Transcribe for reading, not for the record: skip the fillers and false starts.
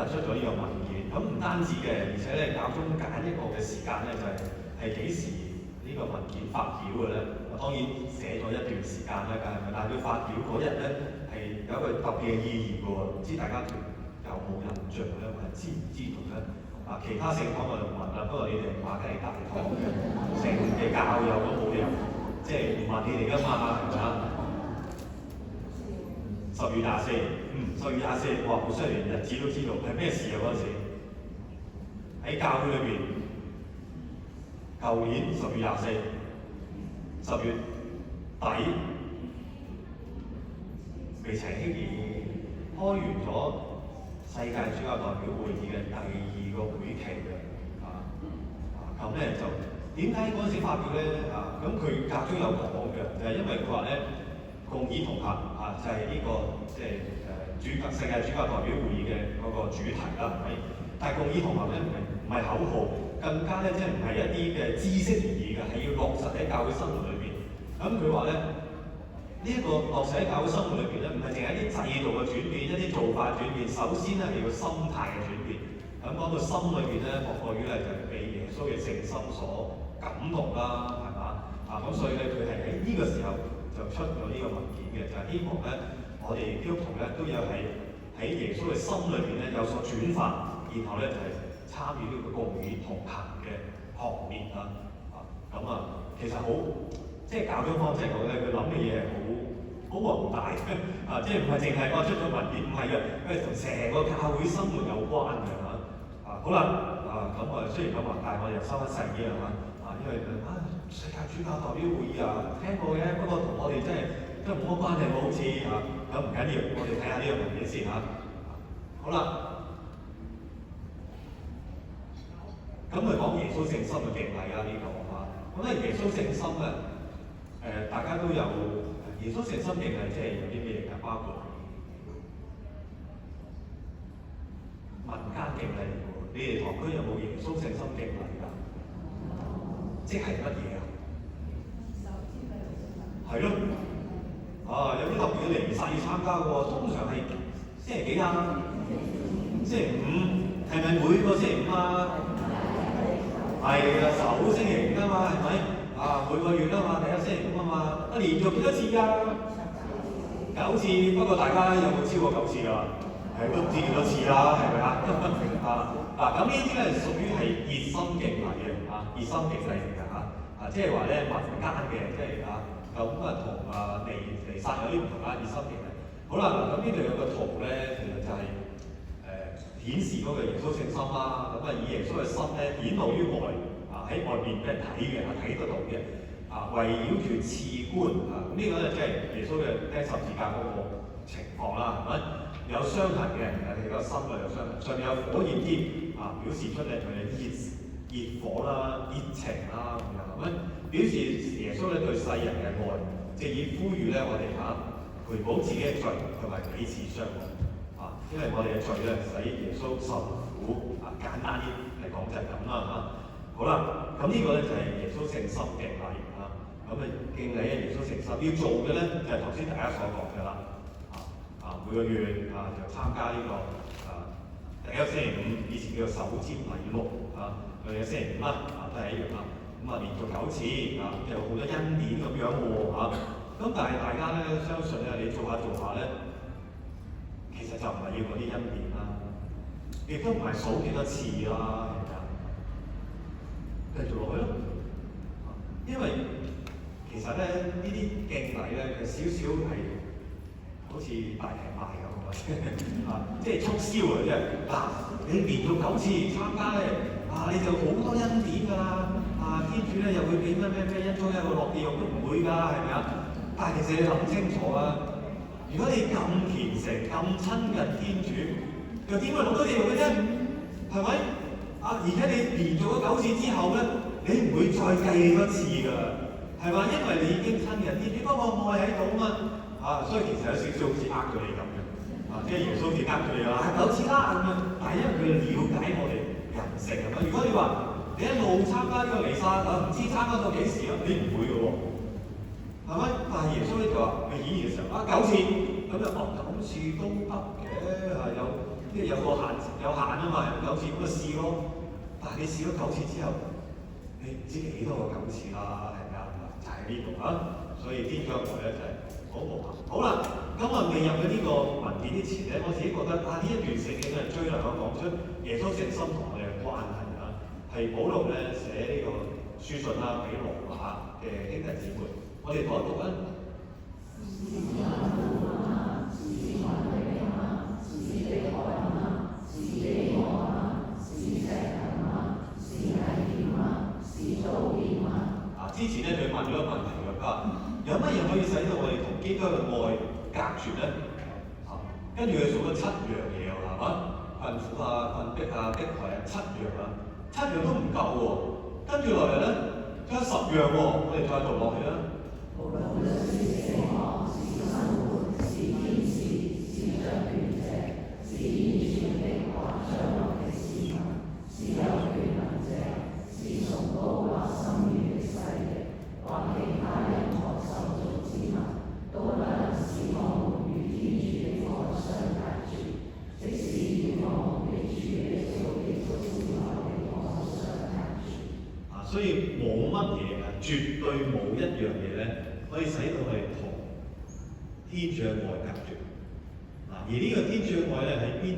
出咗呢個文件，咁唔單止嘅，而且咧教宗揀一個嘅時間咧就係幾時呢個文件發表嘅咧？當然寫咗一段時間啦，但係佢發表嗰日咧係有一個特別嘅意義嘅喎，唔知大家有冇印象咧，或者知唔知道咧？其他聖堂我就唔問啦，不過你哋馬雞大堂嘅成嘅教友都冇理由，即係唔問你哋㗎嘛，係咪啊？10月24，10月24，哇！好犀利，日子都知道係咩事啊嗰陣時，喺教會裏邊，舊年10月24，10月底被請起開完咗世界主教代表會議嘅第2個會期嘅，咁咧就點解嗰陣時發表咧？咁佢教宗有講嘅，就係因為佢話咧共議同行就係呢個即係世界主教代表會議嘅嗰個主題啦，係咪？但係共議同行咧唔係口號，更加咧即係唔係一啲嘅知識而已嘅，係要落實喺教會生活裏邊。咁佢話咧呢一個落實喺教會生活裏邊咧，唔係淨係一啲制度嘅轉變，一啲做法轉變，首先咧係要心態嘅轉變。咁講到心裏邊咧，莫過於咧就係被耶穌嘅聖心所感動啦，係嘛？咁所以咧佢係喺呢個時候就出咗呢個文件嘅，就係希望咧我哋基督徒咧都有喺耶穌嘅心裏邊咧有所轉化，然後咧就係參與呢個共議同行嘅行列啦。其實好即係教宗方濟各咧，佢諗嘅嘢係好宏大嘅，即係唔係淨係出咗文件，唔係嘅，佢係同成個教會生活有關嘅嚇。好啦，咁我哋雖然咁話，但係我哋又收得細啲係嘛？因為世界主教代表會議聽過嘅，不過同我哋真係冇乜關係喎，好似咁唔緊要，我哋睇下呢個文件先嚇。好啦，咁佢講耶穌聖心嘅敬禮呢個咁咧耶穌聖心咧，大家都有耶穌聖心敬禮，即係有啲咩嘅？包括民間敬禮嚟嘅喎，你哋堂區有冇耶穌聖心敬禮㗎？即係乜嘢啊？係咯，有啲特別嘅彌撒要參加嘅喎，通常係星期幾啊？星期5，係咪每個星期5啊？係啊，首星期5啊嘛，係咪？每個月啊嘛，第1星期5啊嘛，連續幾多次啊？9次，不過大家有冇超過9次㗎？係都唔知幾多次啦，係咪啊？咁呢啲咧屬於係熱心敬禮嘅熱心敬禮嚟㗎即係話咧民間嘅，即係同彌撒有啲唔同熱心敬禮。好啦，咁呢度有個圖咧，其實就係顯示嗰個耶穌聖心啦。以耶穌嘅心咧顯露於外，喺外邊俾人睇嘅，睇得到嘅。圍繞住刺冠咁呢個咧即係耶穌嘅釘十字架嗰個情況啦，係咪？有傷痕嘅，你個心裏有傷痕，上面有火焰添表示出嚟佢嘅熱火啦、熱情啦咁樣，係咪？表示耶穌咧對世人嘅愛，藉以呼籲咧我哋賠補自己嘅罪，同埋彼此相愛因為我哋嘅罪咧使耶穌受苦簡單啲嚟講就係咁啦好啦，咁呢個咧就係耶穌聖心敬禮敬禮耶穌聖心要做嘅咧就係頭先大家所講嘅啦每個月就參加呢個第1星期5，以前叫做首瞻禮目第1星期5都係一樣連續9次有好多恩典咁樣喎咁但係大家咧相信咧，你做下咧，其實就唔係要嗰啲恩典啦，亦都唔係數幾多次啦，繼續落去咯。因為其實咧呢啲敬禮咧，少少係好似大平賣咁即係促銷嘅啫。你連續9次參加咧，你就好多恩典㗎啦。天主咧又會俾咩恩寵一個落地獄都唔會㗎，係咪但係其實你諗清楚如果你咁虔誠、咁親近天主，又點會落到地獄嘅啫？係咪？而且你連續咗9次之後咧，你唔會再計多次㗎，係嘛？因為你已經親近天主，不過愛喺度所以其實有少少好似呃咗你咁嘅，即係耶穌好似呃咗你9次啦咁樣。但係因為佢了解我哋人性如果你話你一路參加呢個彌撒唔知參加到幾時你唔會嘅喎，係咪？但係耶穌呢就話佢顯現嘅時候9次，咁就9次都得嘅，跟住有限啊嘛，有9次咁咪試咯。但係你試咗9次之後，你唔知幾多個9次啦，係咪啊？就係呢度啊，所以天主嘅愛咧就係好無限。好啦，咁啊未入咗呢個文件之前咧，我自己覺得呢一段聖經咧最能夠講出耶穌聖心同我哋嘅關係啊，係保羅咧寫呢個書信啦俾羅馬嘅兄弟姊妹，我哋讀一讀啊。之前咧佢問咗個問題㗎，有乜嘢可以使到我哋同基督嘅愛隔絕咧？跟住佢數咗7樣嘢喎，係嘛？困苦啊、困迫啊、迫害啊，7樣啊，7樣都唔夠喎。跟住落嚟咧，仲有10樣喎，我哋再讀落去啦。所以冇乜嘢啊，絕對冇一樣嘢咧，可以使到我哋同天主嘅愛隔絕。而呢個天主嘅愛咧喺邊？